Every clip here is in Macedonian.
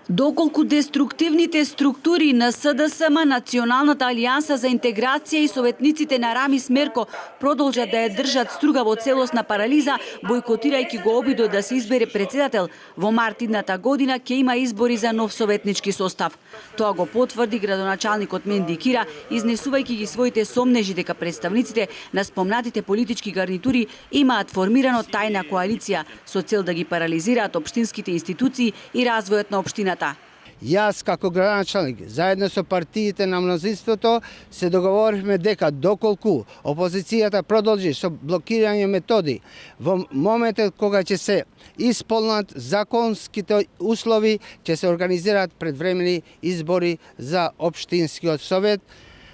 Доколку деструктивните структури на СДСМ, Националната алијанса за интеграција и советниците на Рамис Мерко продолжат да ја држат струга во целосна парализа, бојкотирајќи го обидот да се избере председател, во март идната година ќе има избори за нов советнички состав. Тоа го потврди градоначалникот Менди Кира, изнесувајќи ги своите сомнежи дека представниците на спомнатите политички гарнитури имаат формирано тајна коалиција со цел да ги парализираат општинските институции и развојот на општината. Јас како градоначалник, заедно со партиите на мнозинството, се договоривме дека доколку опозицијата продолжи со блокирање методи, во моментот кога ќе се исполнат законските услови, ќе се организираат предвремени избори за општинскиот совет,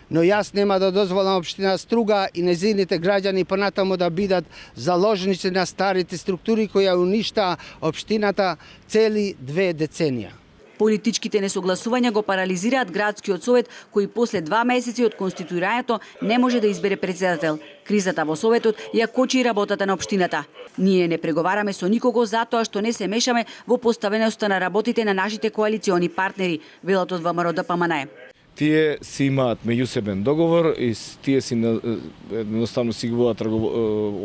но јас нема да дозволам општина Струга и незините граѓани понатаму да бидат заложници на старите структури кои ја уништаа општината цели 2 деценија. Политичките несогласувања го парализираат градскиот совет, кој после 2 месеци од конституирањето не може да избере председател. Кризата во советот ја кочи работата на општината. Ние не преговараме со никого затоа што не се мешаме во поставеноста на работите на нашите коалициони партнери, велат од ВМРО-ДПМНЕ. Тие си имаат меѓусебен договор и тие си едноставно си ги водат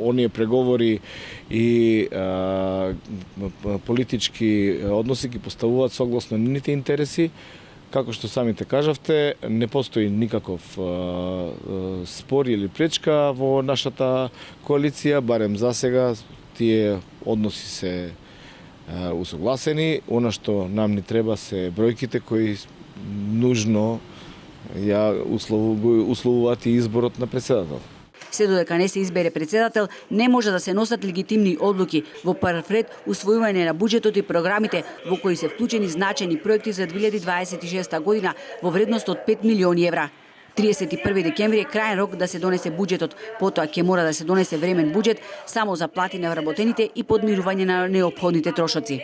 оние преговори и политички односи ги поставуваат согласно нивните интереси. Како што самите кажавте, не постои никаков спор или пречка во нашата коалиција, барем за сега тие односи се усогласени. Она што нам ни треба се бројките кои нужно ја условуваат и изборот на председател. Се додека не се избере председател, не може да се носат легитимни одлуки. Во прв ред усвојување на буџетот и програмите во кои се вклучени значајни проекти за 2026 година во вредност од 5 милиони евра. 31 декември е крајен рок да се донесе буџетот, потоа ќе мора да се донесе времен буџет само за плати на вработените и подмирување на неопходните трошоци.